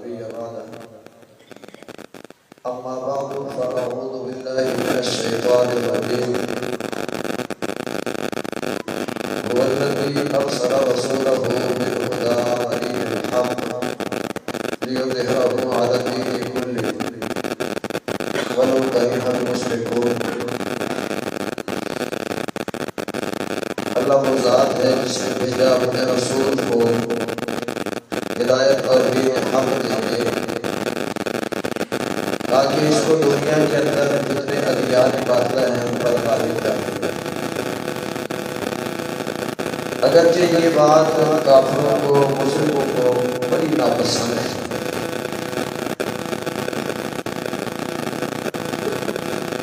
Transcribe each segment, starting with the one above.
نبي بعده أما بعد فأعوذ بالله من الشيطان الرجيم هو الذي أرسل رسوله بالهدى ودين الحق ليظهره على الدين كله ولو كره المشركون. اللہ وہ ذات ہے جس نے بھیجا اپنے رسول کو ہدایت اور دین حق دے تاکہ اس کو دنیا کے اندر جتنے ادیان باطلہ ہیں ان پر غالب کرے. اگرچہ یہ بات کافروں کو مشرکوں کو بڑی ناپسند ہے.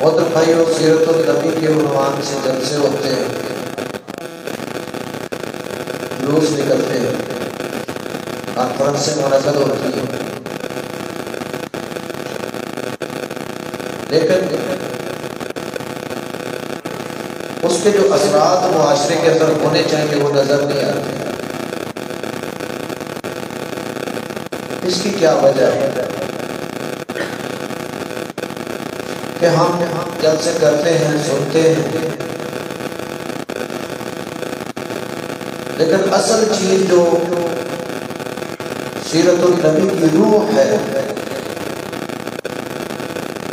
محترم بھائیو، سیرت النبی کے عنوان سے جلسے ہوتے ہیں، جلوس نکلتے ہیں، کانفرنسیں منعقد ہوتی ہیں، لیکن اس کے جو اثرات معاشرے کے اندر ہونے چاہیے وہ نظر نہیں آتے. اس کی کیا وجہ ہے کہ ہم جلسے کرتے ہیں، سنتے ہیں، لیکن اصل چیز جو سیرت النبی کی روح ہے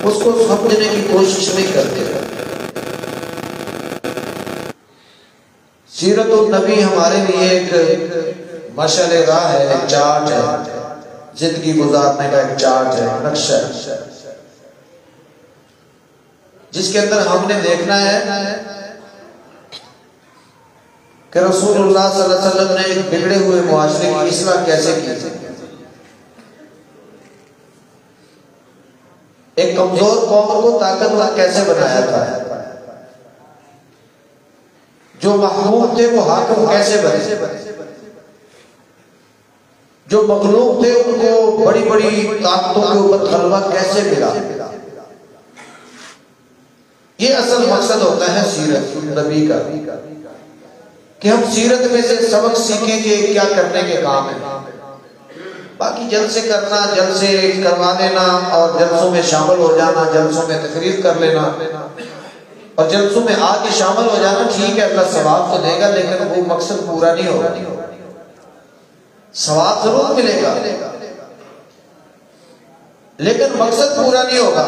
اس کو سمجھنے کی کوشش نہیں کرتے. سیرت النبی ہمارے لیے ایک مشعل راہ ہے، ایک چارٹ ہے، زندگی گزارنے کا ایک چارٹ ہے، نقشہ ہے، جس کے اندر ہم نے دیکھنا ہے کہ رسول اللہ صلی اللہ علیہ وسلم نے ایک بگڑے ہوئے معاشرے کی اصلاح کیسے کی، ایک کمزور قوم کو طاقتور کیسے بنایا تھا، جو محمود تھے وہ حاکم کیسے بنے، جو مغلوب تھے ان کو بڑی بڑی طاقتوں کے اوپر غلبہ کیسے ملا. یہ اصل مقصد ہوتا ہے سیرت نبی کا، کہ ہم سیرت میں سے سبق سیکھیں کہ کیا کرنے کے کام ہیں. باقی جلسے کرنا، جلسے کروا لینا اور جلسوں میں شامل ہو جانا، جلسوں میں تقریر کر لینا اور جلسوں میں آ کے شامل ہو جانا ٹھیک ہے، اللہ ثواب تو دے گا، لیکن وہ مقصد پورا نہیں ہوگا. ثواب ضرور ملے گا لیکن مقصد پورا نہیں ہوگا.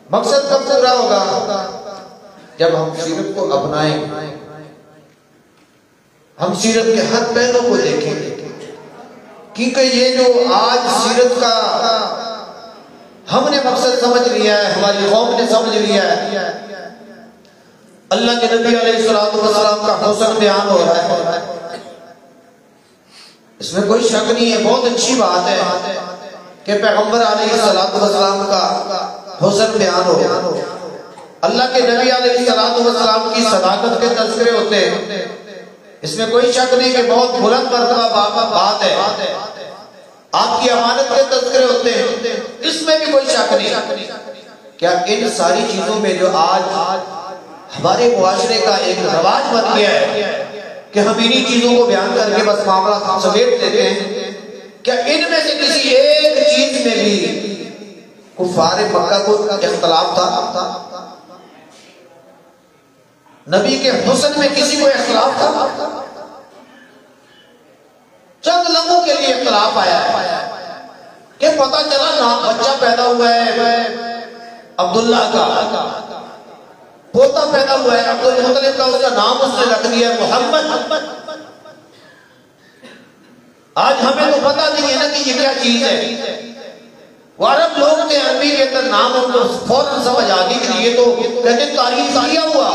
مقصد کب پورا ہوگا؟ جب ہم سیرت کو اپنائیں، ہم سیرت کے ہر پہلو کو دیکھیں گے. کیونکہ یہ جو آج سیرت کا ہم نے مقصد سمجھ لیا ہے، ہماری قوم نے سمجھ لیا ہے، اللہ کے نبی علیہ السلام کا حسن بیان ہو رہا ہے، اس میں کوئی شک نہیں ہے. بہت اچھی بات ہے کہ پیغمبر علیہ السلام کا حسن بیان ہو، اللہ کے نبی علیہ السلام کی صداقت کے تذکرے ہوتے ہیں، اس میں کوئی شک نہیں کہ بہت بلند مرتبہ بات ہے. آپ کی امانت کے تذکرے ہوتے ہیں، اس میں بھی کوئی شک نہیں. کیا ان ساری چیزوں میں جو آج ہمارے معاشرے کا ایک رواج بن گیا ہے کہ ہم انہی چیزوں کو بیان کر کے بس معاملہ سمیٹ دیتے ہیں، کیا ان میں سے کسی ایک چیز میں بھی کفار مکہ کو اختلاف تھا؟ نبی کے حسن میں کسی کو اختلاف تھا؟ چند لمحوں کے لیے اختلاف آیا ہے کہ پتہ چلا نام بچہ پیدا ہوا ہے عبداللہ کا، پوتا پیدا ہوا ہے عبد المطلب کا، اس کا نام اس نے رکھ دیا محمد. آج ہمیں تو پتہ نہیں ہے نا کہ یہ کیا چیز ہے. وہ عرب لوگ تھے، عربی کے اندر نام ان کو فوراً سمجھ آ گئی کہ یہ تو کہتے تاریخ کیا ہوا.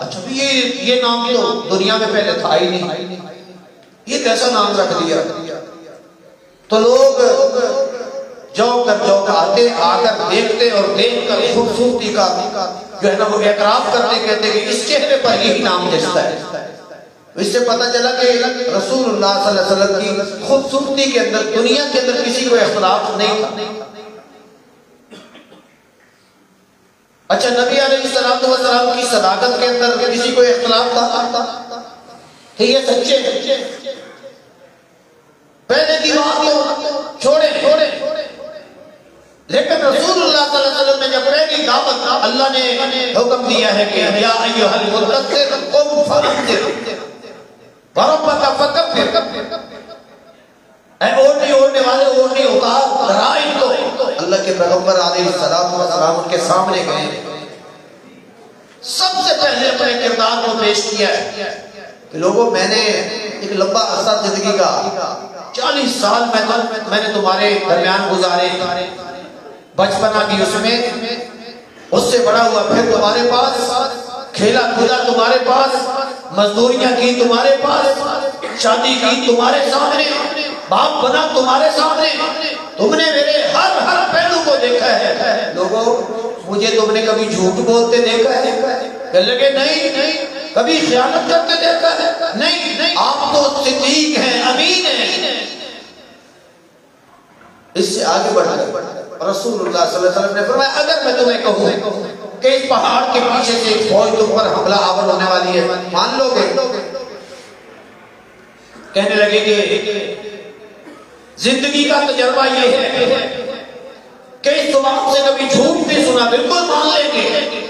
اچھا یہ نام تو دنیا میں پہلے تھا ہی نہیں، یہ کیسا نام رکھ دیا؟ تو لوگ جوک آتے، آ کر دیکھتے اور دیکھ کر خوبصورتی کا جو ہے نا وہ اعتراف کرتے، کہتے کہ اس چہرے پر یہی نام جستا ہے. اس سے پتہ چلا کہ رسول اللہ صلی اللہ علیہ وسلم کی خوبصورتی کے اندر دنیا کے اندر کسی کو اختلاف نہیں تھا. اچھا نبی علیہ السلام کی صداقت کے اندر کسی کو اختلاف تھا کہ یہ سچے ہیں؟ پہلے دیوار کو چھوڑ لیکن رسول اللہ صلی اللہ علیہ وسلم نے جب پہلی دعوت اللہ نے حکم دیا ہے کہ یا ایھا المدثر قم فانذر وربک فکبر، اے اوڑھنے والے اوڑھنے اتار، ڈرا ان کو۔ اللہ کے پیغمبر علیہ السلام ان کے سامنے گئے، سب سے پہلے اپنے کردار کو پیش کیا ہے کہ لوگوں میں نے ایک لمبا عرصہ زندگی کا 40 سال میں نے تمہارے درمیان گزارے، بچپنا کی اس میں، اس سے بڑا ہوا پھر تمہارے پاس، کھیلا کھولا تمہارے پاس، مزدوریاں کی تمہارے پاس، شادی کی تمہارے سامنے، باپ بنا تمہارے سامنے، تم نے میرے ہر پہلو کو دیکھا ہے۔ لوگوں مجھے تم نے کبھی جھوٹ بولتے دیکھا ہے؟ کہ لگے نہیں۔ کبھی خیانت کرتے دیکھا ہے؟ نہیں۔ آپ تو صدیق ہیں، امین ہیں۔ اس سے آگے بڑھ کر رسول اللہ صلی اللہ علیہ وسلم نے فرمایا اگر میں تمہیں کہوں کہ اس پہاڑ کے پیچھے سے ایک فوج تم پر حملہ آور ہونے والی ہے، مان لو گے؟ کہنے لگے کہ زندگی کا تجربہ یہ ہے کہ اس زبان سے کبھی جھوٹ نہیں سنا، بالکل مان لیں گے۔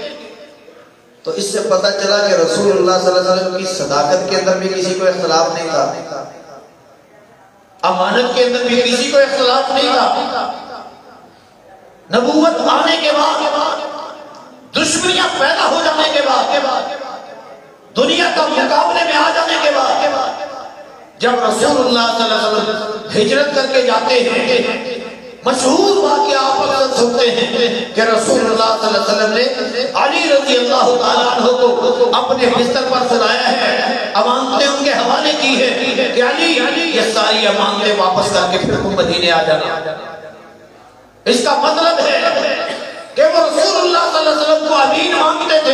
تو اس سے پتہ چلا کہ رسول اللہ صلی اللہ علیہ وسلم کی صداقت کے اندر بھی کسی کو اختلاف نہیں تھا، امانت کے اندر بھی کسی کو اختلاف نہیں تھا۔ نبوت آنے کے بعد، دشمنیاں پیدا ہو جانے کے بعد، دنیا کا مقابلے میں آ جانے کے بعد، جب رسول اللہ صلی اللہ علیہ وسلم ہجرت کر کے جاتے ہیں، مشہور واقعہ آپ اکثر سنتے ہیں کہ رسول اللہ صلی اللہ علیہ وسلم نے علی رضی اللہ تعالیٰ عنہ کو اپنے بستر پر سلایا ہے، امانتیں ان کے حوالے کی ہے کہ علی یہ ساری امانتیں واپس کر کے پھر تم مدینے آ جانا۔ اس کا مطلب ہے کہ وہ رسول اللہ صلی اللہ علیہ وسلم کو امین مانگتے تھے۔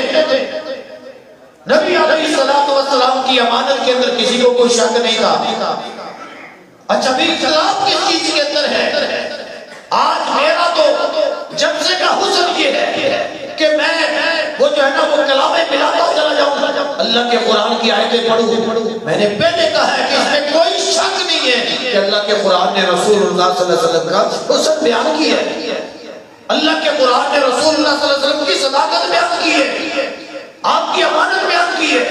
نبی علیہ السلام کی امانت کے اندر کسی کو کوئی شک نہیں تھا۔ اچھا بھی اختلاف کس چیز کے اندر ہے؟ آج میرا تو جب سے کا حسن یہ ہے کہ میں وہ جو ہے نا وہ کلامیں ملاتا چلا جاؤں، اللہ کے قرآن کی آیتیں پڑھوں۔ میں نے پہلے کہا ہے کہ اس میں کوئی شک نہیں ہے کہ اللہ کے قرآن نے رسول اللہ صلی اللہ علیہ وسلم کا حسن بیان کی ہے، اللہ کے قرآن نے رسول اللہ صلی اللہ علیہ وسلم کی صداقت بیان کی ہے، آپ کی امانت بیان کی ہے۔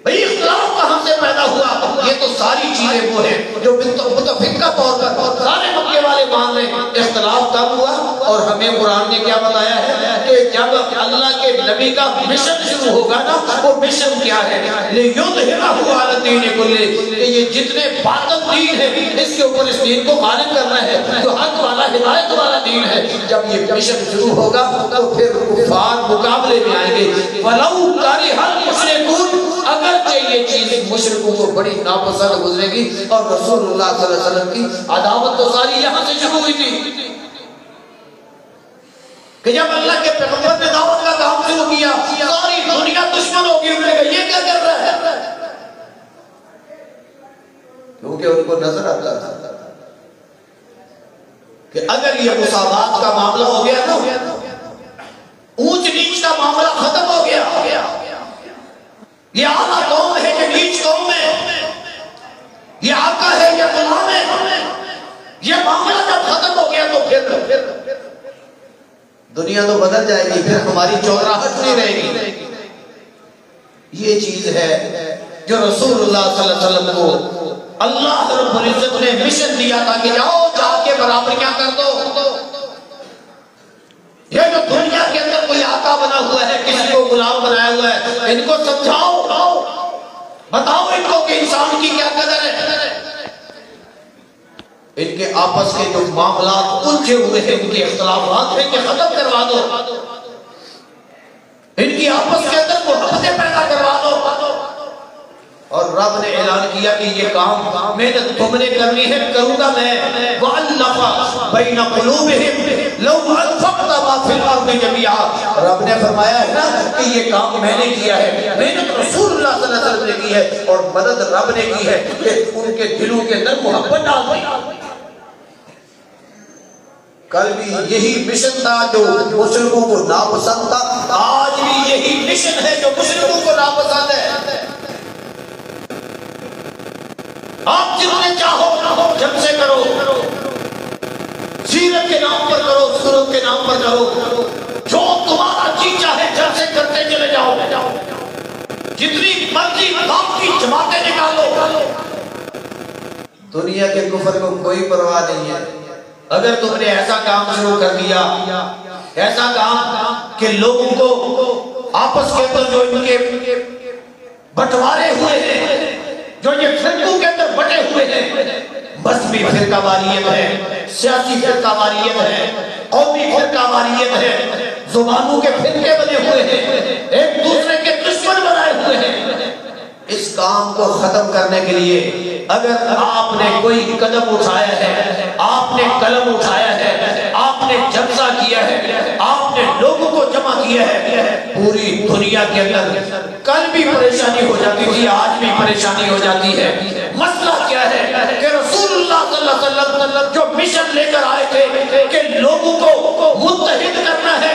بھئی اختلاف کہاں سے پیدا ہوا؟ یہ تو ساری چیزیں وہ ہیں جو متفقہ طور پر سارے مکے والے مان رہے ہیں۔ اختلاف تب ہوا اور ہمیں قرآن نے کیا بتایا ہے کہ جب اللہ کے نبی کا مشن شروع ہوگا نا، وہ مشن کیا ہے؟ لِيُظْهِرَهُ عَلَى الدِّينِ كُلِّهِ، کہ یہ جتنے باطل دین ہے اس کے اوپر اس دین کو غالب کرنا ہے، جو حق والا ہدایت والا دین ہے۔ جب یہ مشن شروع ہوگا تو پھر کفار مقابلے میں آئیں گے۔ وَلَوْ كَرِهَ الْمُشْرِكُونَ، اگرچہ یہ چیز مشرکوں کو بڑی ناپسند گزرے گی، اور رسول اللہ صلی اللہ علیہ وسلم کی عداوت تو ساری یہاں سے شروع ہوئی تھی کہ جب اللہ کے پیغمبر نے دعوت کا کام شروع کیا ساری دنیا دشمن ہوگی، انہوں نے کہا یہ کیا کر رہا ہے؟ کیونکہ ان کو نظر آتا تھا کہ اگر یہ مساوات کا معاملہ ہو گیا تو اونچ نیچ کا معاملہ ختم ہو گیا، یہ اعلیٰ قوم ہے کہ نیچ قوم ہے، یہ آقا ہے یا غلام ہے، یہ معاملہ جب ختم ہو گیا تو پھر دنیا تو بدل جائے گی، پھر ہماری چودراہٹ نہیں رہے گی۔ یہ چیز ہے جو رسول اللہ صلی اللہ علیہ وسلم کو اللہ رب العزت نے مشن دیا تھا کہ جاؤ جا کے برابریاں کر دو۔ یہ جو دنیا کے اندر کوئی آقا بنا ہوا ہے، کسی کو غلام بنایا ہوا ہے، ان کو سمجھاؤ، بتاؤ ان کو کہ انسان کی کیا قدر ہے۔ ان کے آپس کے جو معاملات الجھے ہوئے ہیں، ان کے اختلافات ہیں کہ ختم کروا دو، ان کی آپس کے اندر محبتیں پیدا کروا دو۔ اور رب نے اعلان کیا کہ یہ کام محنت تم نے کرنی ہے، کروں گا میں۔ وَأَلَّفَ بَيْنَ قُلُوبِهِمْ لَوْ أَنفَقْتَ مَا فِي الْأَرْضِ جَمِيعًا، رب نے فرمایا ہے نا کہ یہ کام میں نے کیا ہے، محنت رسول اللہ صلی اللہ علیہ وسلم نے کی ہے، اور مدد رب نے کی ہے کہ ان کے دلوں کے اندر محبت ڈال دی۔ کل بھی یہی مشن تھا جو مشرکوں کو ناپسند تھا، آج بھی یہی مشن ہے جو مشرکوں کو ناپسند ہے۔ آپ جتنے چاہو جب سے کرو، سیرت کے نام پر کرو، نام پر کرو، جو تمہارا جی چاہے جب سے کرتے چلے جاؤ، جتنی مرضی باپ کی جماعتیں نکالو، دنیا کے کفر کو کوئی پرواہ نہیں ہے۔ اگر تم نے ایسا کام شروع کر دیا، ایسا کام کہ لوگوں کو آپس کے اندر جو ان کے بٹوارے ہوئے ہیں، جو یہ فرقوں کے اندر بٹے ہوئے ہیں، مذہبی فرقہ واریت ہے، سیاسی فرقہ واریت ہے، قومی فرقہ واریت ہے، زبانوں کے فرقے بنے ہوئے ہیں، ایک دوسرے کے دشمن بنائے ہوئے ہیں، اس کام کو ختم کرنے کے لیے اگر آپ نے کوئی قدم اٹھایا ہے، آپ نے قلم اٹھایا ہے، آپ نے جلسہ کیا ہے، آپ نے لوگوں کو جمع کیا ہے، پوری دنیا کے اندر کل بھی پریشانی ہو جاتی تھی، آج بھی پریشانی ہو جاتی ہے۔ مسئلہ کیا ہے کہ رسول اللہ صلی اللہ علیہ وسلم جو مشن لے کر آئے تھے کہ لوگوں کو متحد کرنا ہے،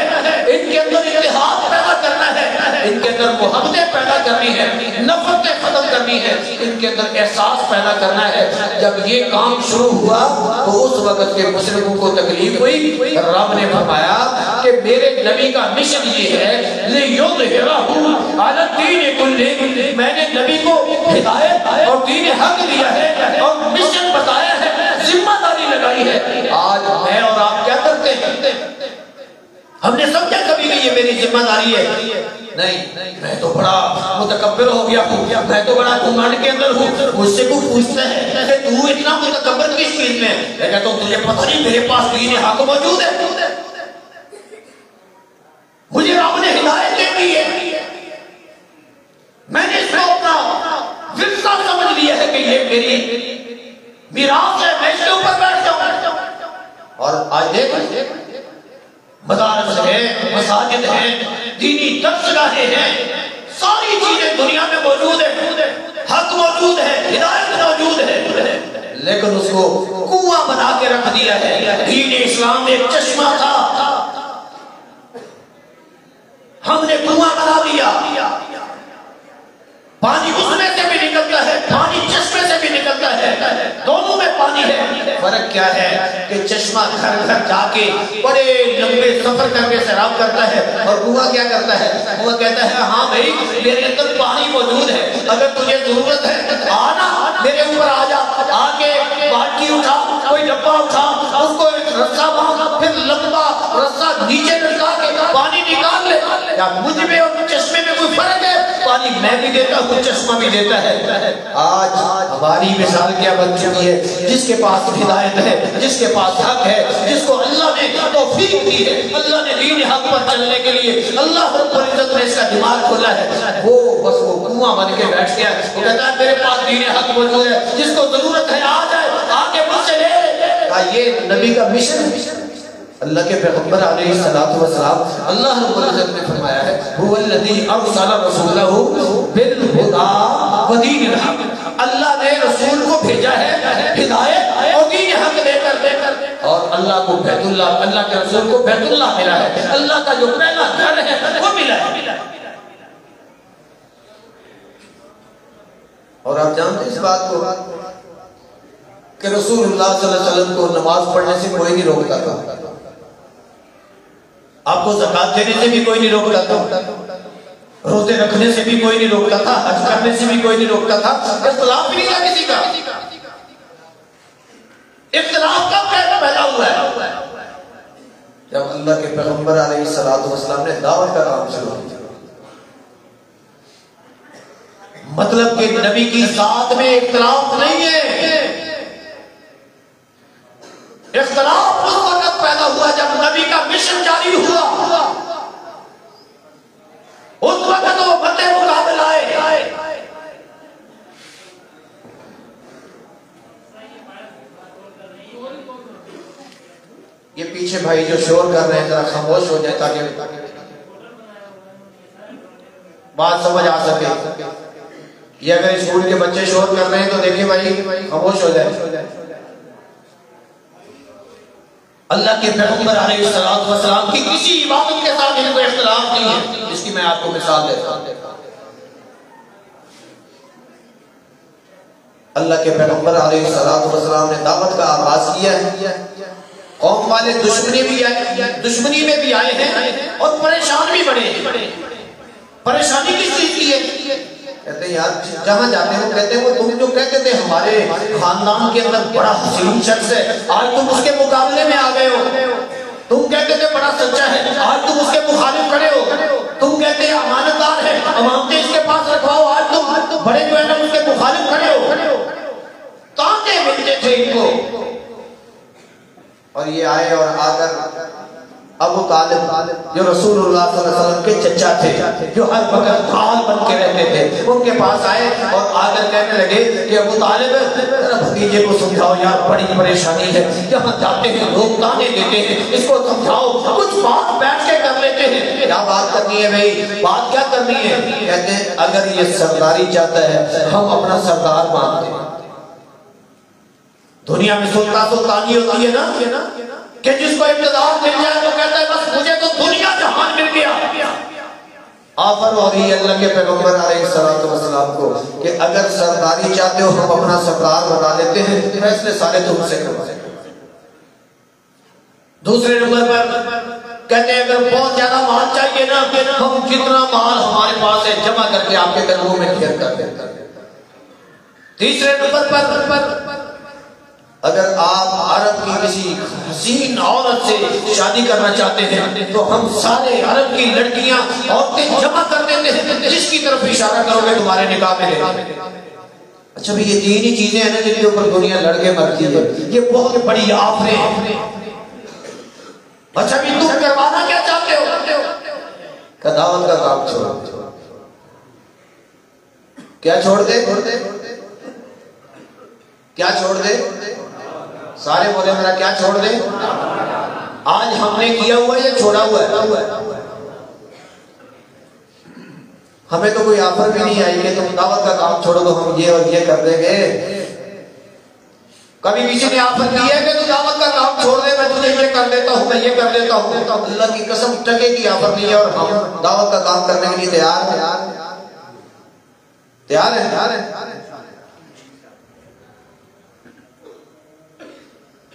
ان کے اندر اتحاد پیدا کرنا ہے، ان کے اندر محبتیں پیدا کرنی ہے، نفرتیں ختم کرنی ہے، ان کے اندر احساس پیدا کرنا ہے۔ جب یہ کام شروع ہوا تو اس وقت کے مشرکوں کو تکلیف ہوئی، رب نے فرمایا کہ میرے نبی کا مشن یہ ہے لِيُظْهِرَهُ عَلَى الدِّينِ كُلِّهِ، میں نے نبی کو ہدایت اور دین حق دیا ہے اور مشن بتایا ہے، ذمہ داری لگائی ہے۔ آج میں اور آپ کیا کرتے ہیں؟ ہم نے سمجھا کبھی کہ یہ میری ذمہ داری ہے؟ نہیں، میں تو بڑا متکبر ہو گیا ہوں، میں تو بڑا گھمنڈ کے اندر ہوں۔ مجھ سے کوئی پوچھتا ہے کہ تو اتنا متکبر کس چیز میں؟ میں کہتا ہوں تجھے پتہ نہیں میرے پاس دین حق موجود ہے، مجھے رب نے ہدایت دے دی ہے، میں نے اس کو اپنا ورثہ سمجھ لیا ہے کہ یہ میری میراث ہے، میں اس کے اوپر بیٹھ جاؤں۔ اور آج دیکھ مدارس ہیں، مساجد ہیں، دینی درسگاہیں ہیں، ساری چیزیں دنیا میں موجود ہیں، حق موجود ہے، ہدایت موجود ہے، لیکن اس کو کنواں بنا کے رکھ دیا ہے۔ دین اسلام میں ایک چشمہ تھا، ہم نے کنواں بنا دیا، پانی اس میں سے بھی نکلتا ہے، پانی چشمے سے بھی نکلتا ہے، دونوں میں پانی ہے۔ فرق کیا ہے کہ چشمہ گھر گھر جا کے بڑے لمبے سفر کر کے سیراب کرتا ہے، اور کنواں کیا کرتا ہے؟ کنواں کہتا ہے ہاں بھائی میرے اندر پانی موجود ہے، اگر تجھے ضرورت ہے آنا میرے اوپر آ جا، آ کے بالٹی اٹھا، کوئی ڈبہ اٹھا، اس کو ایک رسہ باندھ، پھر لمبا رسہ نیچے لٹکا کے پانی نکال لے۔ کیا مجھ میں اور چشمے میں کوئی فرق ہے؟ پانی میں بھی دیتا ہوں، چشمہ بھی دیتا ہے۔ آج ہماری مثال کیا بن چکی ہے؟ جس کے پاس ہدایت ہے، جس کے پاس حق ہے، جس کو اللہ نے توفیق دی ہے، اللہ نے دین حق پر چلنے کے لیے اللہ رب العزت نے اس کا دماغ کھولا ہے، وہ بس وہ کنواں بن کے بیٹھ گیا، وہ کہتا ہے میرے پاس دین حق موجود ہے، جس کو ضرورت ہے آ جائے، آ کے مجھ سے لے۔ یہ نبی کا مشن، اللہ کے پیغمبر علیہ السلام، اللہ رب العزت نے فرمایا ہے هو الذی ارسل رسولہ بالہدی ودین الحق، اللہ نے رسول کو بھیجا ہے ہدایت اور دین حق دے کر، اور اللہ کو بیت اللہ، اللہ کے رسول کو بیت اللہ ملا ہے، اللہ کا جو پہلا گھر ہے وہ ملا ہے۔ اور آپ جانتے ہیں اس بات کو کہ رسول اللہ صلی اللہ علیہ وسلم کو نماز پڑھنے سے کوئی نہیں روکتا تھا، آپ کو زکات دینے سے بھی کوئی نہیں روکتا تھا، روزے رکھنے سے بھی کوئی نہیں روکتا تھا، حج کرنے سے بھی کوئی نہیں روکتا تھا، اختلاف بھی نہیں تھا کسی کا۔ اختلاف کب پیدا ہوا ہے؟ جب اللہ کے پیغمبر علیہ السلام نے دعوت کا کام شروع کیا۔ مطلب کہ نبی کی ذات میں اختلاف نہیں ہے، اختلاف اس وقت پیدا ہوا جب نبی کا مشن جاری ہوا، اس وقت وہ مد مقابل آئے۔ یہ پیچھے بھائی جو شور کر رہے ہیں ذرا خاموش ہو جائے تاکہ بات سمجھ آ سکے۔ یہ اگر اسکول کے بچے شور کر رہے ہیں تو دیکھیں بھائی خاموش ہو جائے۔ اللہ کے پیغمبر علیہ السلام کی کسی عبادت کے ساتھ ان کو اختلاف نہیں ہے، اس کی میں آپ کو مثال دیتا ہوں۔ اللہ کے پیغمبر علیہ السلام نے دعوت کا آغاز کیا ہے، قوم والے دشمنی میں بھی آئے ہیں اور پریشان بھی بڑے ہیں۔ پریشانی کس چیز کی ہے؟ کہتے ہیں یار جہاں جاتے ہیں کہتے ہیں وہ تم جو کہتے تھے ہمارے خاندان کے اندر بڑا حسین شخص ہے، آج تم اس کے مقابلے میں آ گئے ہو۔ تم کہتے تھے بڑا سچا ہے، آج تم اس کے مخالف کھڑے ہو۔ تم کہتے ہیں امانت دار ہے، امانتیں اس کے پاس رکھواؤ، آج تم بڑے جو ہے نا اس کے مخالف کھڑے ہو۔ تانتے ملتے تھے ان کو، اور یہ آئے اور آ کر ابو طالب جو رسول اللہ صلی اللہ علیہ وسلم کے چچا تھے، جو ہر وقت ڈھال بن کے رہتے تھے، ان کے پاس آئے اور آ کر کہنے لگے کہ ابو طالب ذرا بھتیجے کو سمجھاؤ یار بڑی پریشانی ہے، جہاں جاتے ہیں لوگ تانے دیتے ہیں، اس کو سمجھاؤ، کچھ بات بیٹھ کے کر لیتے ہیں۔ کیا بات کرنی ہے بھائی؟ بات کیا کرنی ہے؟ کہتے ہیں اگر یہ سرداری چاہتا ہے ہم اپنا سردار مانتے ہیں۔ دنیا میں سلطانی ہوتی ہے نا کہ جس کو اقتدار مل جائے تو کہتا ہے بس مجھے تو دنیا جہان مل گیا۔ آفر ہو رہی ہے اللہ کے پیغمبر علیہ السلام کو کہ اگر سرداری چاہتے ہو ہم اپنا سردار بنا لیتے ہیں، فیصلے سارے تم سے کروا۔ دوسرے نمبر پر کہتے ہیں اگر بہت زیادہ مال چاہیے نا ہم جتنا مال ہمارے پاس ہے جمع کر کے آپ کے قدموں میں ڈھیر کر دیتے ہیں۔ تیسرے نمبر پر اگر آپ عرب کی کسی حسین عورت سے شادی کرنا چاہتے ہیں تو ہم سارے عرب کی لڑکیاں عورتیں جمع کر دیتے ہیں، جس کی طرف اشارہ کرو گے تمہارے نکاح میں لے۔ اچھا بھی یہ تین ہی چیزیں ہیں نا جن کے اوپر دنیا لڑ کے مرتی ہے، یہ بہت بڑی آفریں ہیں۔ اچھا بھی تم کروانا کیا چاہتے ہو؟ کہ دعوت کا کام چھوڑ۔ کیا چھوڑ دے؟ کیا چھوڑ دے؟ سارے بولے میرا کیا چھوڑ دے؟ آج ہم نے کیا ہوا یا چھوڑا ہوا ہے؟ ہمیں تو کوئی آفر بھی نہیں آئی کہ تم دعوت کا کام چھوڑو تو ہم یہ اور یہ کر دیں گے۔ کبھی کسی نے آفر کی ہے کہ تو دعوت کا کام چھوڑ دے، میں تجھے یہ کر دیتا ہوں، میں یہ کر دیتا ہوں۔ اللہ کی قسم ٹکے کی آفر نہیں ہے اور ہم دعوت کا کام کرنے کے لیے تیار ہیں۔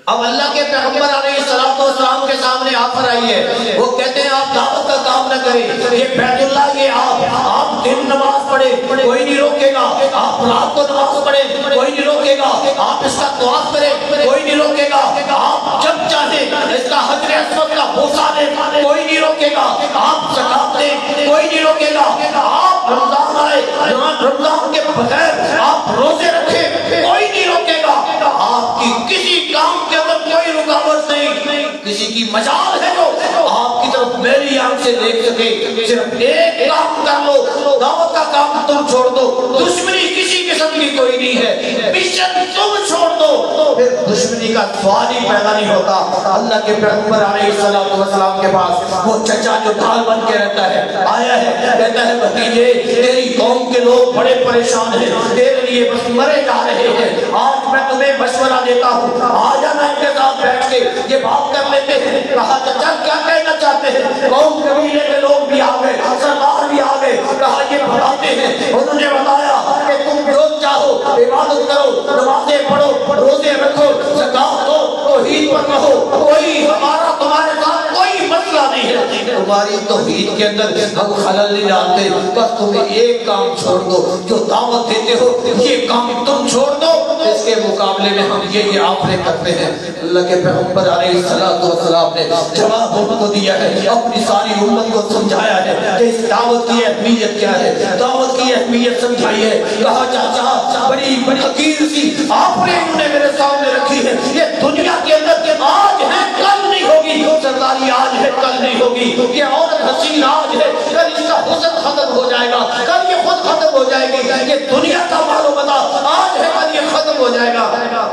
اب اللہ کے پیغمبر علیہ السلام کے سامنے آفر آئی ہے، وہ کہتے ہیں آپ دعوت کا کام نہ کریں، یہ بیت اللہ یہ آپ دن نماز پڑھیں کوئی نہیں روکے گا، آپ رات کو نماز پڑھیں کوئی نہیں روکے گا، آپ اس کا طواف کریں کوئی نہیں روکے گا، آپ جب چاہیں اس کا حجر اسود کا بوسہ دیں کوئی نہیں روکے گا، آپ زکات دیں کوئی نہیں روکے گا، آپ رمضان آئے رمضان کے بغیر آپ روزے رکھیں کوئی نہیں روکے گا، آپ کی کسی کام کے اندر کوئی رکاوٹ نہیں، کسی کی مجال ہے جو آپ کی طرف میری آنکھ سے دیکھ سکے، صرف ایک کام کر لو، دعوت کا کام تم چھوڑ دو، دشمنی کسی قسم کی کوئی نہیں ہے، مشن تم چھوڑ دو، پھر دشمنی کا سوال ہی پیدا نہیں ہوتا۔ اللہ کے پیغمبر علیہ السلام کے پاس وہ چچا جو ڈھال بن کے رہتا ہے آیا ہے، کہتا ہے بھتیجے تیری قوم کے لوگ بڑے پریشان ہیں، تیرے لیے بس مرے جا رہے ہیں، آج میں تمہیں مشورہ دیتا ہوں، آ جانا ان کے ساتھ بیٹھ کے یہ بات کر لیتے ہیں۔ کہا چچا کیا کہنا چاہتے ہیں؟ قوم قبیلے کے لوگ بھی آ گئے، سردار بھی آ گئے، کہا یہ بتاتے ہیں، انہوں نے بتایا کہ تم جو چاہو عبادت کرو، نمازیں پڑھو، روزے رکھو، زکات دو، توحید پر رہو، کوئی ہمارا تمہارے ساتھ کوئی مسئلہ نہیں ہے، تمہاری توحید کے اندر ہم خلل نہیں ڈالتے، بس تمہیں ایک کام چھوڑ دو، جو دعوت دیتے ہو یہ کام تم چھوڑ دو، اس کے مقابلے میں ہم یہ آفریں کرتے ہیں۔ اللہ کے پیغمبر علیہ السلام نے جواب ان کو دیا ہے، اپنی ساری امت کو سمجھایا ہے کہ اس دعوت کی اہمیت کیا ہے، دعوت کی اہمیت سمجھائی ہے۔ کہا چاچا بڑی حقیر سی آفریں انہوں نے میرے سامنے رکھی ہے، یہ دنیا کے اندر آج ہے کل نہیں ہوگی، سرداری آج ہے کل نہیں ہوگی، یہ عورت حسین آج ہے کل اس کا حسن ختم ہو جائے گا، کل یہ خود ختم ہو جائے گی، یہ دنیا کا مالو بتا آج ہے کل یہ ختم ہو جائے گا۔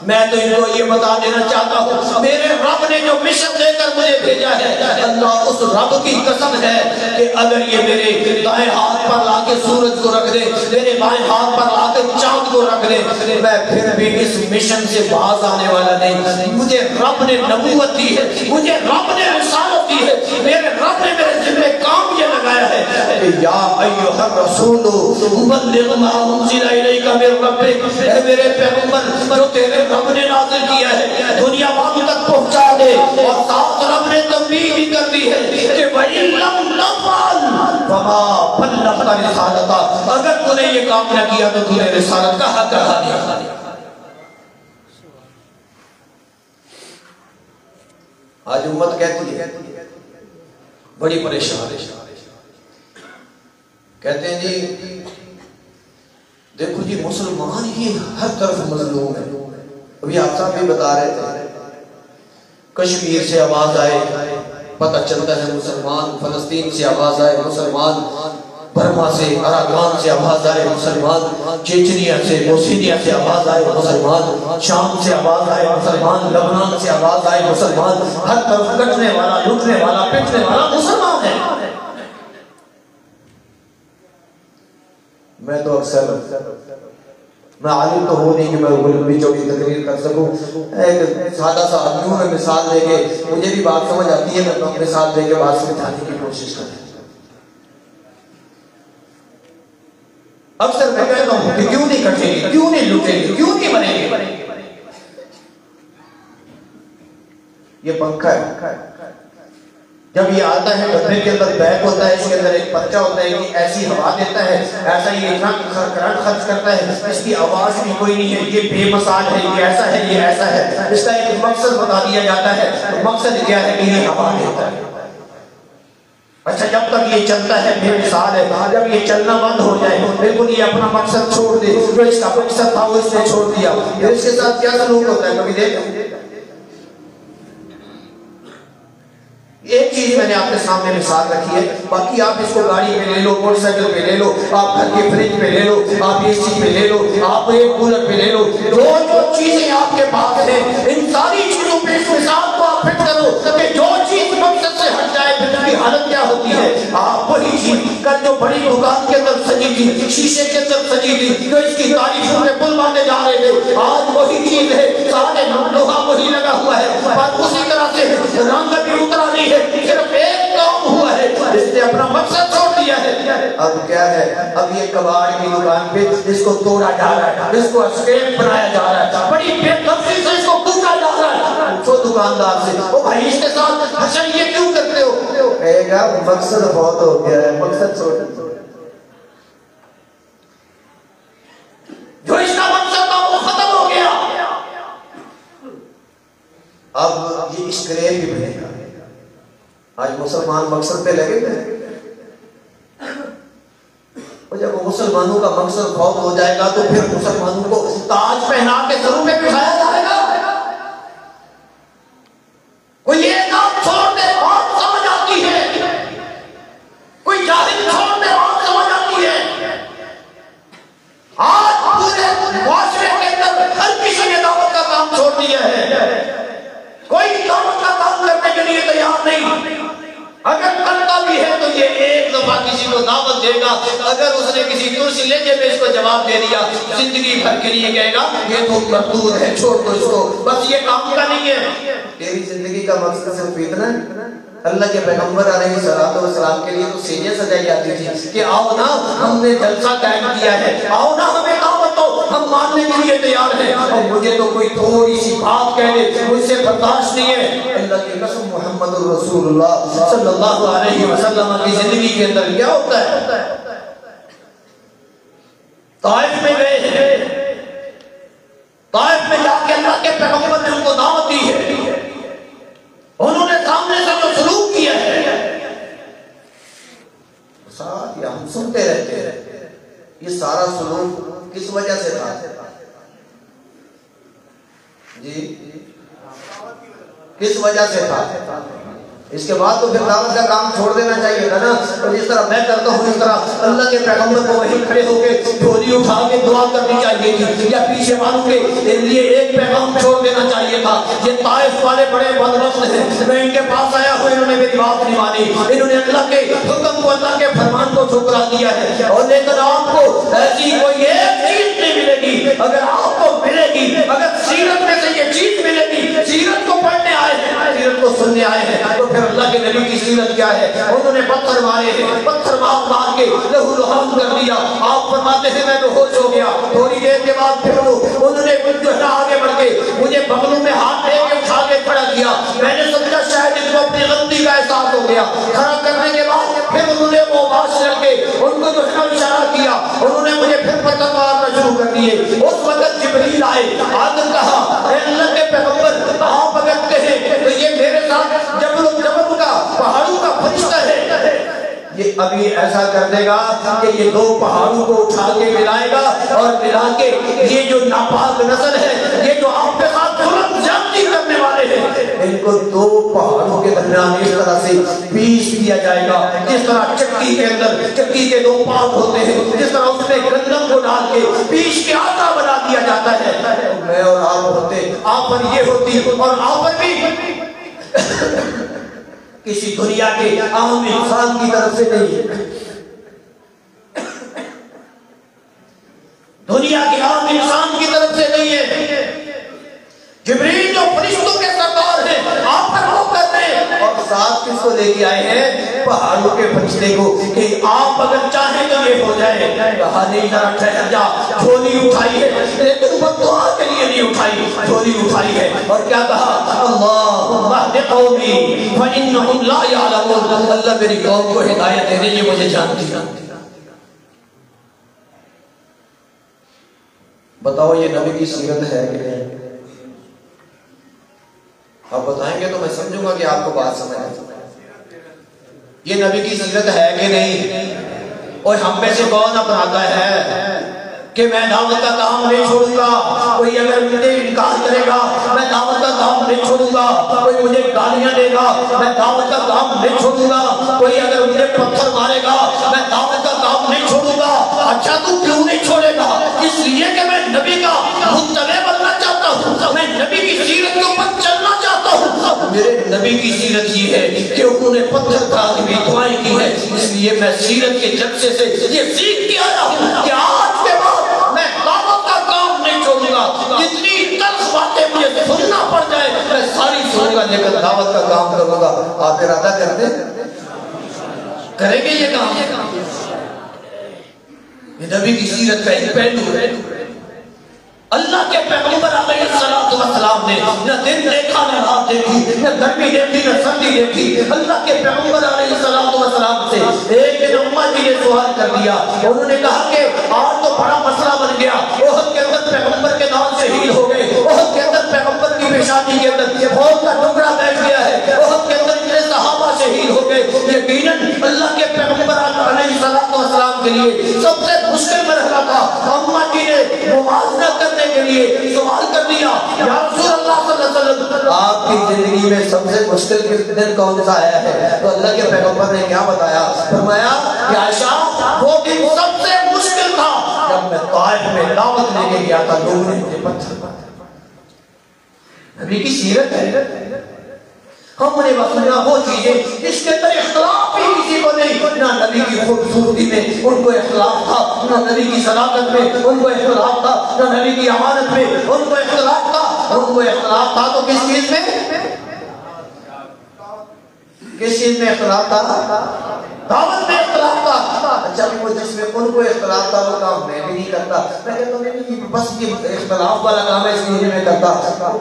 میں تو ان کو یہ بتا دینا چاہتا ہوں میرے رب نے جو مشن دے کر مجھے بھیجا ہے، اللہ اس رب کی قسم ہے کہ اگر یہ میرے دائیں ہاتھ پر لا کے سورج کو رکھ دے، میرے بائیں ہاتھ پر لا کے چاند کو رکھ دے، میں پھر بھی اس مشن سے باز آنے والا نہیں۔ مجھے رب نے نبوت دی ہے، مجھے رب نے رسالت دی ہے، میرے رب نے میرے ذمہ کام یہ لگایا ہے کہ یا ایھا الرسول بلغ ما انزل الیک من ربک، اے میرے پیغمبر جو تیرے رب نے نازل کیا ہے دنیا والوں تک پہنچا وَإِن لَّمْ تَفْعَلْ فَمَا بَلَّغْتَ رِسَالَتَهُ، اگر تو نے یہ کام نہ کیا تو تو نے رسالت کا حق ادا نہیں کیا۔ آج امت کہتی ہے بڑی پریشان ہے، کہتے ہیں جی دیکھو جی مسلمان ہی ہر طرف مظلوم ہے۔ ابھی آپ صاحب بھی بتا رہے تھے کشمیر سے آواز آئے پتہ چلتا ہے مسلمان، فلسطین سے آواز آئے مسلمان، برما سے اراکان سے آواز آئے مسلمان، چیچنیا سے بوسنیا سے آواز آئے مسلمان، شام سے آواز آئے مسلمان، لبنان سے آواز آئے مسلمان، ہر طرف کٹنے والا لٹنے والا پٹنے والا مسلمان ہے۔ میں تو اکثر میں عالم تو ہوں نہیں کہ میں لمبی چوڑی تقریر کر سکوں، ایک سادہ سا آدمیوں میں مثال دے کے مجھے بھی بات سمجھ آتی ہے، میں مثال دے کے بات سمجھانے کی کوشش کرتا ہوں۔ اکثر میں کہتا ہوں کہ کیوں نہیں کٹیں گے، کیوں نہیں لٹیں گے، کیوں نہیں بنیں گے؟ یہ پنکھا ہے، جب یہ آتا ہے ڈبے کے اندر بیگ ہوتا ہے، اس کے اندر ایک پرچہ ہوتا ہے کہ ایسی ہوا دیتا ہے، ایسا یہ اتنا کرنٹ خرچ کرتا ہے، اس کی آواز بھی کوئی نہیں ہے، یہ بے مثال ہے، یہ ایسا ہے، یہ ایسا ہے، اس کا ایک مقصد بتا دیا جاتا ہے، مقصد کیا ہے کہ یہ ہوا دیتا ہے۔ اچھا جب تک یہ چلتا ہے بے مثال ہے، جب یہ چلنا بند ہو جائے بالکل یہ اپنا مقصد چھوڑ دے، جو اس کا مقصد تھا وہ اس نے چھوڑ دیا، پھر اس کے ساتھ کیا سلوک ہوتا ہے کبھی دیکھیں؟ ایک چیز میں نے آپ کے سامنے مثال رکھی ہے، باقی آپ اس کو گاڑی پہ لے لو، موٹر سائیکل پہ لے لو، آپ گھر کے فریج پہ لے لو، آپ اے سی پہ لے لو، آپ ایک کولر پہ لے لو، جو چیزیں آپ کے پاس ہیں ان ساری چیزوں پہ اس مثال کو آپ فٹ کرو کہ جو چیز مقصد سے ہٹ جائے پھر اس کی حالت کیا ہوتی ہے۔ آپ وہی چیز کل جو بڑی دکان کے اندر سجی تھی، شیشے کے اندر سجی تھی، جو اس کی تعریفوں میں پل باندھے جا رہے تھے، آج وہی چیز ہے، سارے لوہا وہی لگا ہوا ہے، اور اسی طرح سے رنگ بھی اترا نہیں ہے، صرف ایک کام ہوا ہے، اس نے اپنا مقصد چھوڑ دیا ہے۔ اب کیا ہے؟ اب یہ کباڑ کی دکان پہ اس کو توڑا جا رہا ہے، اس کو اسکریپ بنایا جا رہا ہے، بڑی بے تفصیل سے اس کو ٹوٹا جا رہا ہے۔ پوچھو دکاندار سے، او بھائی اس کے ساتھ حشر یہ کیوں کرتے ہو؟ کہے گا مقصد بہت ہو گیا ہے، مقصد چھوڑ جو اس کا مقصد تھا وہ ختم ہو گیا۔ اب یہ اسکریپ بھی بنے گا۔ آج مسلمان مقصد پہ لگے گئے، اور جب مسلمانوں کا مقصد فوت ہو جائے گا تو پھر مسلمانوں کو تاج پہنا کے سروں پہ بٹھایا جائے گا۔ کوئی یہ کام چھوڑ دے بات سمجھ آتی ہے، کوئی جاہل چھوڑ دے بات سمجھ آتی ہے۔ آج پورے معاشرے کے اندر ہر کسی نے دعوت کا کام چھوڑ دیا ہے، کوئی دعوت کا کام کرنے کے لیے تیار نہیں۔ اگر کرتا بھی ہے تو یہ ایک دفعہ کسی کو دعوت دے گا، اگر اس نے کسی ترسی لہجے میں اس کو جواب دے دیا زندگی بھر کے لیے کہے گا یہ تو مردود ہے، چھوڑ دو اس کو، بس یہ کام کا نہیں ہے۔ تیری زندگی کا مقصد صرف اتنا ہے؟ اللہ کے پیغمبر علیہ الصلوۃ والسلام کے لیے تو سینیاں سجائی جاتی تھی کہ آؤ نا ہم نے جلسہ قائم کیا ہے، آؤ نا ہمیں دعوت دو، ہم ماننے کے لیے تیار ہیں، اور مجھے تو کوئی تھوڑی سی بات کہہ دے مجھ سے برداشت نہیں ہے۔ اللہ کی قسم محمد الرسول اللہ صلی اللہ علیہ وسلم کی زندگی کے اندر کیا ہوتا ہے؟ طائف میں گئے ہیں، طائف میں جا کے اللہ کے پیغمبر نے ان کو دعوت دی ہے، انہوں نے سامنے سے جو سلوک کیا ہے ساتھ یا ہم سنتے رہتے ہیں، یہ سارا سلوک کس وجہ سے تھا؟ جی کس وجہ سے تھا؟ اس کے بعد تو پھر دعوت کا کام چھوڑ دینا چاہیے تھا نا۔ اور جس طرح میں کرتا ہوں اس طرح اللہ کے پیغمبر کو وہیں کھڑے ہو کے جھولی اٹھا کے دعا کرنی چاہیے تھی، یا پیچھے والوں کے لیے ایک پیغام چھوڑ دینا چاہیے تھا۔ یہ طائف والے بڑے بدبخت ہیں، میں ان کے پاس آیا ہوں، انہوں نے میری بات نہیں مانی، انہوں نے اللہ کے حکم کو اللہ کے فرمان کو ٹھکرا دیا ہے، اور لیکن آپ کو ایسی کوئی ایک چیز نہیں ملے گی، اگر آپ کو ملے گی، اگر سیرت میں سے یہ چیز ملے گی، سیرت کو پڑھنے آئے ہیں، سیرت کو سننے آئے ہیں، تو پھر اللہ کے نبی کی سیرت کیا ہے؟ انہوں نے پتھر مارے ہیں، پتھر مار کے لہو لہان کر دیا، آپ فرماتے ہیں میں تو ہوش ہو گیا، تھوڑی دیر کے بعد پھر انہوں نے جو ہے آگے بڑھ کے مجھے بغلوں میں ہاتھ دے کے اٹھا کے کھڑا کیا، میں نے سمجھا شاید اس کو اپنی غلطی کا احساس ہو گیا، کھڑا کرنے کے شروع کر دیے. اس وقت جبریل آئے. آدم کہا اے اللہ کے پیغمبر آپ اگر کہیں تو یہ میرے ساتھ جبل کا پہاڑوں کا فرشتہ ہے. یہ ابھی ایسا کر دے گا کہ یہ دو پہاڑوں کو اٹھا کے ملائے گا اور ملا کے یہ جو ناپاک نسل ہے, یہ جو آپ کے ساتھ ظلم زیادتی کرنے والے ہیں, ان کو دو پہاڑوں کے درمیان اس طرح سے پیش کیا جائے گا جس طرح چکی کے اندر چکی کے دو پاؤں ہوتے ہیں, جس طرح اس میں گندم کو ڈال کے پیش کے آٹا بنا دیا جاتا ہے. میں اور آپ ہوتے, آپ پر یہ ہوتی اور آپ پر بھی کسی دنیا کے عام انسان کی طرف سے نہیں, دنیا کے عام انسان کی طرف سے نہیں ہے. جبریل جو فرشتوں کے سردار ہیں آپ پر وہ کر رہے ہیں, اور ساتھ کس کو لے کے آئے ہیں؟ پہاڑوں کے فرشتے کو, کہ آپ اگر چاہیں تو یہ ہو جائے. کہا نہیں ذرا ٹھہر جا, جھولی اٹھائی ہے لیکن وہ دعا کے لیے نہیں اٹھائی, جھولی اٹھائی ہے اور کیا کہا اللہم اہد قومی فانہم لا یعلمون. اللہ میری قوم کو ہدایت دے دے, یہ مجھے جانتی. بتاؤ یہ نبی کی سیرت ہے کہ نہیں؟ آپ بتائیں گے تو میں سمجھوں گا کہ آپ کو بات سمجھ آئے. یہ نبی کی سیرت ہے کہ نہیں؟ اور ہم میں سے کون اپناتا ہے کہ میں دعوت کا کام نہیں چھوڑوں گا؟ کوئی اگر مجھے انکار کرے گا میں دعوت کا کام نہیں چھوڑوں گا. کوئی مجھے گالیاں دے گا میں دعوت کا کام نہیں چھوڑوں گا. کوئی اگر مجھے پتھر مارے گا میں دعوت کا کام نہیں چھوڑوں گا. اچھا تو کیوں نہیں چھوڑے گا؟ اس لیے کہ میں نبی کا متبع بننا چاہتا ہوں, میں نبی کی سیرت کے اوپر چلنا چاہتا ہوں. میرے نبی کی سیرت یہ ہے کہ انہوں نے پتھر کھا کے بھی دعائیں کی ہے, اس لیے میں سیرت کے جلسے سے یہ سیکھ کے آیا ہوں کہ آج کے بعد میں دعوت کا کام نہیں چھوڑوں گا. جتنی تلخ باتیں مجھے سننا پڑ جائے میں ساری سنوں گا, لیکن دعوت کا کام کروں گا. آپ ارادہ کرتے کریں گے یہ کام؟ یہ نبی کی سیرت کا ایک پہلو ہے. اللہ کے پیغمبر علیہ السلام نے نہ دن دیکھا نہ رات دیکھی, نہ گرمی دیکھی نہ سردی دیکھی. اللہ کے پیغمبر علیہ السلام سے ایک دن اماں جی نے سوال کر دیا. انہوں نے کہا کہ آج تو بڑا مسئلہ بن گیا, احد کے اندر پیغمبر کے نام شہید ہو گئے, احد کے اندر پیغمبر کی پیشانی کے اندر فوج کا ٹکڑا بیٹھ گیا ہے, احد کے اندر اتنے صحابہ شہید ہو گئے. یقیناً اللہ کے پیغمبر علیہ السلام کے لیے سب سے مشکل مرحلہ تھا. اماں جی نے موازنہ کرنے کے لیے سوال کر دیا, یا رسول اللہ صلی اللہ علیہ وسلم آپ کی زندگی میں سب سے مشکل دن کون سا آیا ہے؟ تو اللہ کے پیغمبر نے کیا بتایا؟ فرمایا کہ عائشہ وہ دن سب سے مشکل تھا جب میں طائف میں دعوت لے کے گیا تھا, لوگوں نے مجھے پتھر مارا. نبی کی سیرت ہے. ہم نے بسنا وہ چیزیں اس کے اندر اختلاف بھی کسی کو نہیں. نہ نبی کی خوبصورتی میں ان کو اختلاف تھا, نہ نبی کی صداقت میں ان کو اختلاف تھا, نہ نبی کی امانت میں ان کو اختلاف تھا. ان کو اختلاف تھا تو کس چیز میں, کس چیز میں اختلاف تھا؟ دعوت میں اختلاف تھا. اچھا وہ جس میں ان کو اختلاف تھا وہ کام میں بھی نہیں کرتا. میں کہتا ہوں بس یہ اختلاف والا کام ہے اس لیے میں کرتا.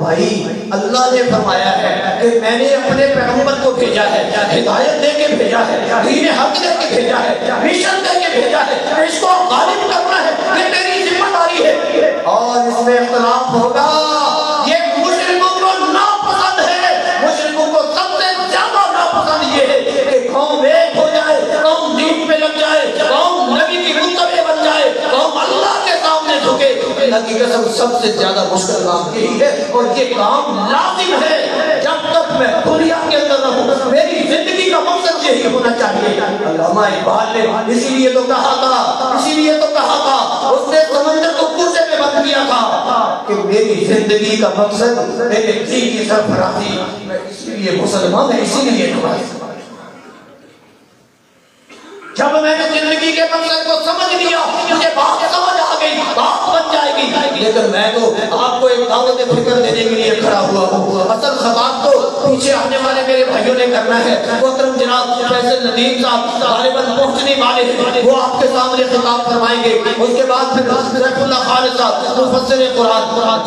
بھائی اللہ نے فرمایا ہے کہ میں نے اپنے پیغمبر کو بھیجا ہے, ہدایت دے کے بھیجا ہے, دین حق دے کے بھیجا ہے, مشن دے کے بھیجا ہے. اس کو غالب کرنا ہے, یہ تیری ذمہ داری ہے. اور اس میں اختلاف ہوگا, یہ مشرکوں کو ناپسند ہے. مشرکوں کو سب سے زیادہ ناپسند یہ ہے کہ قوم ایک ہو جائے, قوم دین پہ لگ جائے, قوم نبی کی متبع بن جائے, قوم اللہ کے سامنے جھکے. اللہ کی قسم سب سے زیادہ مشکل کام یہی ہے, اور یہ کام لازم ہے. جب تک میں دنیا کے اندر رہوں میری زندگی کا مقصد یہی ہونا چاہیے. علامہ اقبال نے اسی لیے تو کہا تھا, اس نے سمندر کو کرسے میں بند کیا تھا کہ میری زندگی کا مقصد میرے دین کی سرفرازی. میں اسی لیے مسلمان ہے, اسی لیے نماز. جب میں نے زندگی کے مقصد کو سمجھ لیا مجھے بات سمجھ آ گئی, بات بن جائے گی. لیکن میں تو آپ کو ایک دعوت فکر دینے کے لیے کھڑا ہوا ہوں. اصل خطاب تو پیچھے آنے والے میرے بھائیوں نے کرنا ہے. محترم جناب فیصل ندیم صاحب غالباً پہنچنے والے ہیں, وہ آپ کے سامنے خطاب فرمائیں گے. اس کے بعد پھر سیف اللہ خالد صاحب مفسر قرآن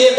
1